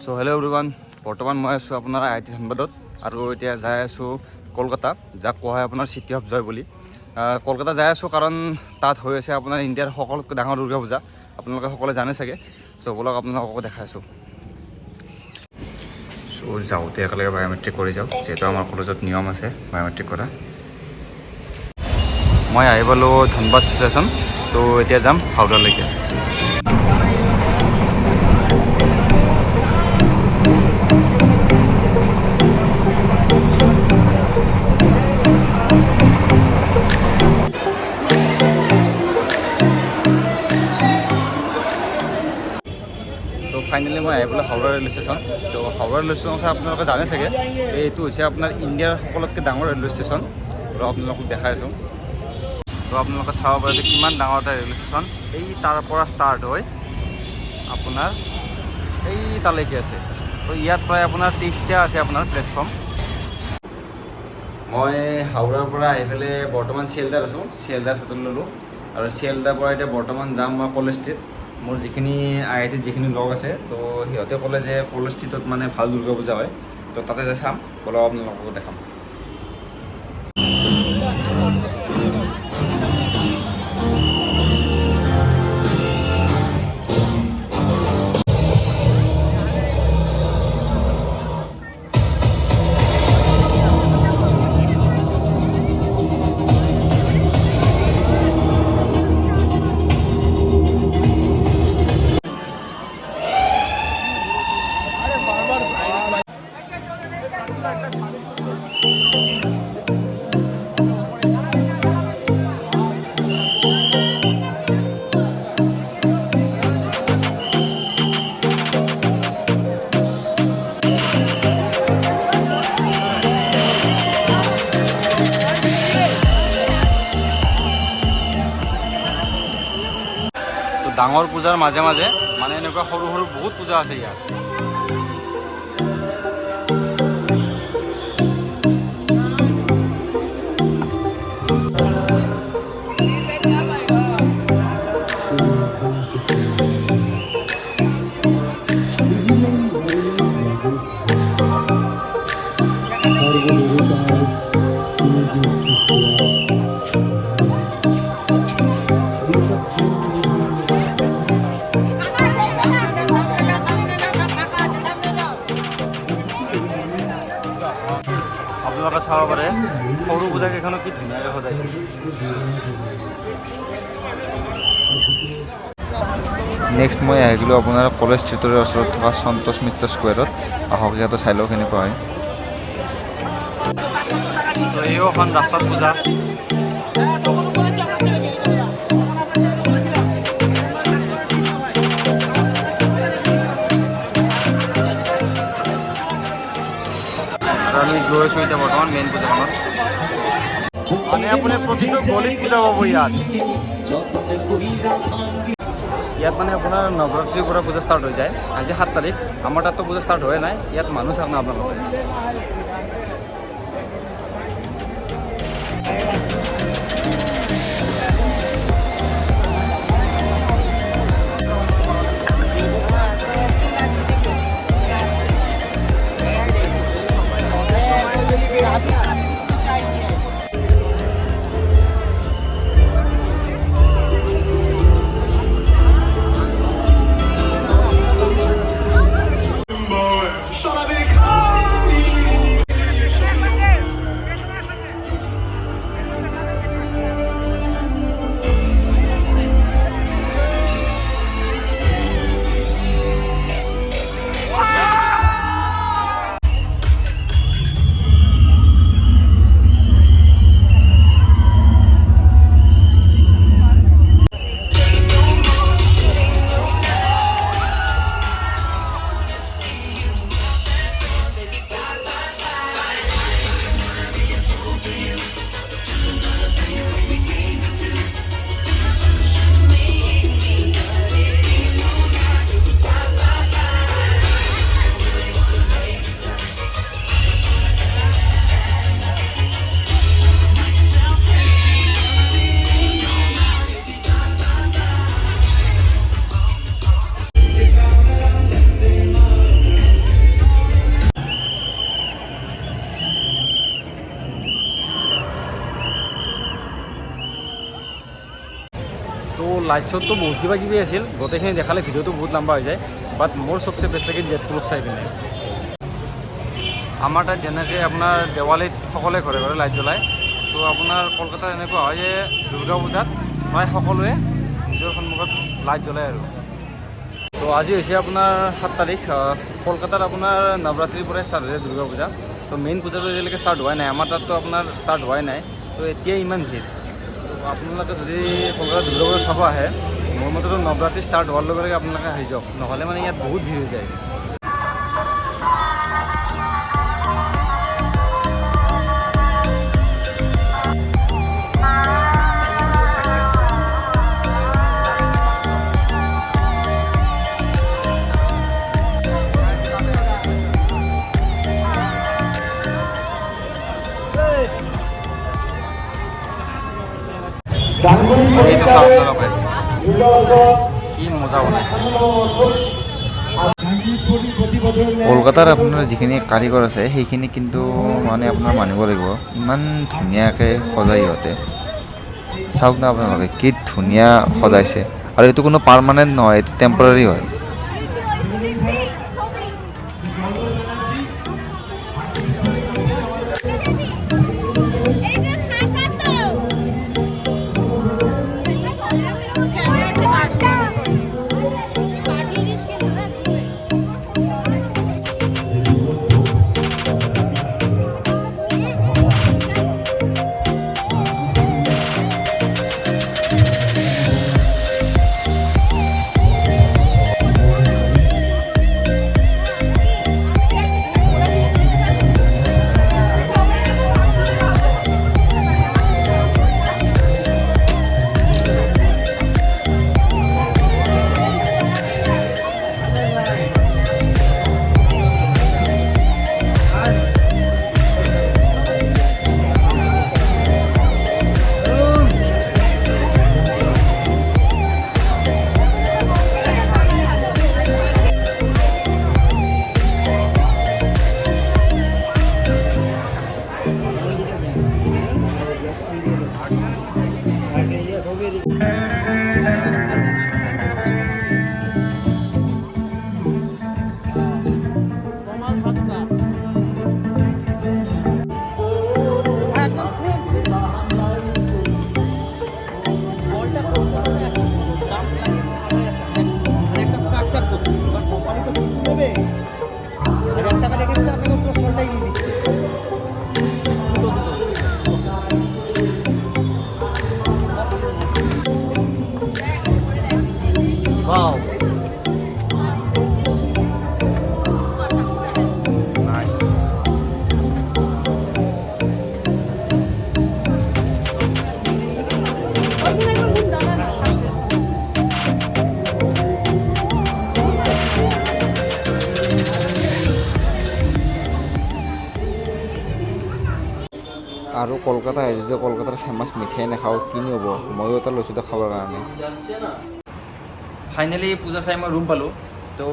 So hello' everyone, বৰ্তমান মই আছোঁ আপোনাৰ IIT ধনবাদত আৰু এতিয়া যাই আছোঁ কলকাতা, যাক কোৱা হয় আপোনাৰ চিটি অফ জয় বুলি। কলকাতা যাই আছোঁ কাৰণ তাত হৈ আছে আপোনাৰ ইণ্ডিয়াৰ সকলোতকৈ ডাঙৰ দুৰ্গা পূজা। আপোনালোকে সকলোৱে জানে চাগে। চ' বলক আপোনালোকক দেখাই আছোঁ। চ' যাওঁতে একেলগে বায়'মেট্ৰিক কৰি যাওঁ, যিহেতু আমাৰ কলেজত নিয়ম আছে বায়'মেট্ৰিক কৰা। মই আহি পালোঁ ধনবাদ ষ্টেচন, তো এতিয়া যাম হাওৰালৈকে। তো ফাইনেলি মই আহি পালোঁ হাওৰা ৰেলৱে ষ্টেচন। তো হাওৰা ৰেলৱে ষ্টেচনৰ কথা আপোনালোকে জানে চাগে। এইটো হৈছে আপোনাৰ ইণ্ডিয়াৰ সকলোতকৈ ডাঙৰ ৰেলৱে ষ্টেচন। তো আপোনালোকক দেখাই আছোঁ। তো আপোনালোকে চাব পাৰে যে কিমান ডাঙৰ এটা ৰেলৱে ষ্টেচন। এই তাৰ পৰা ষ্টাৰ্ট হৈ আপোনাৰ এই তালৈকে আছে। তো ইয়াত প্ৰায় আপোনাৰ 23টা আছে আপোনাৰ প্লেটফৰ্ম। মই হাওৰাৰ পৰা আহি পেলাই বৰ্তমান চিয়েলদাত আছোঁ। চিয়েলদাত হোটেল ল'লোঁ আৰু চিয়েলদাৰ পৰা এতিয়া বৰ্তমান যাম মই কলেজ ষ্ট্ৰীট। মোৰ যিখিনি IIT যিখিনি লগ আছে, তো সিহঁতে ক'লে যে কলেজ ষ্ট্ৰীটত মানে ভাল দুৰ্গা পূজা হয়, তো তাতে যে চাম, বলক আপোনালোককো দেখাম। তো ডাঙৰ পূজাৰ মাজে মাজে মানে এনেকুৱা সৰু সৰু বহুত পূজা আছে ইয়াত। আপোনালোকে চাব পাৰে সৰু পূজাকেইখনো কি ধুনীয়াকৈ সজাইছে। নেক্সট মই আহি গ'লোঁ আপোনাৰ কলেজ ষ্ট্ৰীটৰ ওচৰত থকা সন্তোষ মিত্ৰ স্কুৱেৰত। আহক ইয়াতে চাই লওঁ কেনেকুৱা হয়। তো এইও এখন ৰাস্তাত পূজা। আমি গৈ আছোঁ এতিয়া বৰ্তমান মেইন পূজাখনত। মানে আপুনি প্ৰতিটো গলিত পূজা পাব ইয়াত। ইয়াত মানে আপোনাৰ নৱৰাত্ৰিৰ পৰা পূজা ষ্টাৰ্ট হৈ যায়। আজি 7 তাৰিখ, আমাৰ তাততো পূজা ষ্টাৰ্ট হোৱাই নাই। ইয়াত মানুহ চাওক না আপোনালোকে। লাইট শ্ব'টো বহুত কিবা কিবি আছিল, গোটেইখিনি দেখালে ভিডিঅ'টো বহুত লম্বা হৈ যায়। বাট মোৰ চবচে বেষ্ট লাগে জেটপুৰক চাই পিনে। আমাৰ তাত যেনেকৈ আপোনাৰ দেৱালীত সকলোৱে ঘৰে ঘৰে লাইট জ্বলায়, তো আপোনাৰ কলকাতাত এনেকুৱা হয় যে দুৰ্গা পূজাত প্ৰায় সকলোৱে নিজৰ সন্মুখত লাইট জ্বলায় আৰু। তো আজি হৈছে আপোনাৰ 7 তাৰিখ। কলকাতাত আপোনাৰ নৱৰাত্ৰিৰ পৰাই ষ্টাৰ্ট হৈছে দুৰ্গা পূজা। তো মেইন পূজাটো এতিয়ালৈকে ষ্টাৰ্ট হোৱাই নাই, আমাৰ তাততো আপোনাৰ ষ্টাৰ্ট হোৱাই নাই। তো এতিয়াই ইমান ভিৰ। তো আপোনালোকে যদি কলকাতাত দুৰ্গা পূজা চাব আহে, মোৰ মতেতো নৱৰাত্ৰি ষ্টাৰ্ট হোৱাৰ লগে লগে আপোনালোকে আহি যাওক, নহ'লে মানে ইয়াত বহুত ভিৰ হৈ যায়। কি মজা বনাইছে। কলকাতাৰ আপোনাৰ যিখিনি কাৰিকৰ আছে সেইখিনি কিন্তু মানে আপোনাৰ মানিব লাগিব, ইমান ধুনীয়াকৈ সজাই সিহঁতে। চাওক না আপোনালোকে কি ধুনীয়া সজাইছে। আৰু এইটো কোনো পাৰ্মানেণ্ট নহয়, এইটো টেম্পৰাৰী হয়। আৰু কলকাতা আহিছোঁ যে কলকাতাৰ ফেমাছ মিঠাই নাখাওঁ কিনি হ'ব, ময়ো এটা লৈছোঁ তো খাবৰ কাৰণে। ফাইনেলি পূজা চাই মই ৰুম পালোঁ। তো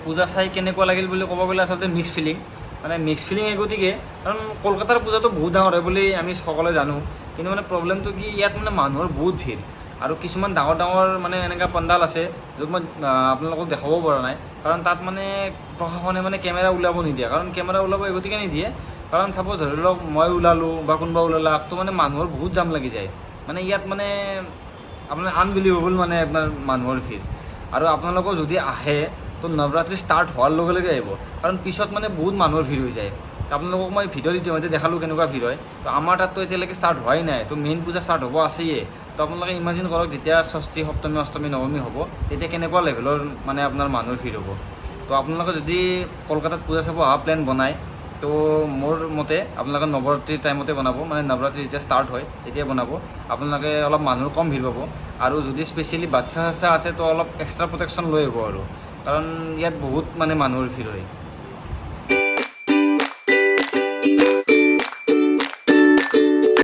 পূজা চাই কেনেকুৱা লাগিল বুলি ক'ব গ'লে আচলতে মিক্স ফিলিং, মানে মিক্স ফিলিং এই গতিকে কাৰণ কলকাতাৰ পূজাটো বহুত ডাঙৰ হয় বুলি আমি সকলোৱে জানো, কিন্তু মানে প্ৰব্লেমটো কি ইয়াত মানে মানুহৰ বহুত ভিৰ। আৰু কিছুমান ডাঙৰ ডাঙৰ মানে এনেকুৱা পণ্ডাল আছে য'ত মই আপোনালোকক দেখাব পৰা নাই, কাৰণ তাত মানে প্ৰশাসনে মানে কেমেৰা ওলাব নিদিয়ে। কাৰণ কেমেৰা ওলাব এই গতিকে নিদিয়ে কাৰণ চাপ'জ ধৰি লওক মই ওলালোঁ বা কোনোবা ওলালাক, তো মানে মানুহৰ বহুত জাম লাগি যায়। মানে ইয়াত মানে আপোনাৰ আনবিলিভেবল মানে আপোনাৰ মানুহৰ ভিৰ। আৰু আপোনালোকৰ যদি আহে তো নৱৰাত্ৰি ষ্টাৰ্ট হোৱাৰ লগে লগে আহিব, কাৰণ পিছত মানে বহুত মানুহৰ ভিৰ হৈ যায়। আপোনালোকক মই ভিডিঅ'ত ইতিমধ্যে দেখালোঁ কেনেকুৱা ভিৰ হয়। তো আমাৰ তাততো এতিয়ালৈকে ষ্টাৰ্ট হোৱাই নাই, তো মেইন পূজা ষ্টাৰ্ট হ'ব আছেয়ে। তো আপোনালোকে ইমাজিন কৰক যেতিয়া ষষ্ঠী, সপ্তমী, অষ্টমী, নৱমী হ'ব তেতিয়া কেনেকুৱা লেভেলৰ মানে আপোনাৰ মানুহৰ ভিৰ হ'ব। তো আপোনালোকে যদি কলকাতাত পূজা চাব অহা প্লেন বনায়, তো মোৰ মতে আপোনালোকে নৱৰাত্ৰিৰ টাইমতে বনাব, মানে নৱৰাত্ৰি যেতিয়া ষ্টাৰ্ট হয় তেতিয়াই বনাব। আপোনালোকে অলপ মানুহৰ কম ভিৰ পাব। আৰু যদি স্পেচিয়েলি বাচ্ছা চাচ্ছা আছে তো অলপ এক্সট্ৰা প্ৰটেকশ্যন লৈ আহিব আৰু, কাৰণ ইয়াত বহুত মানে মানুহৰ ভিৰ হয়।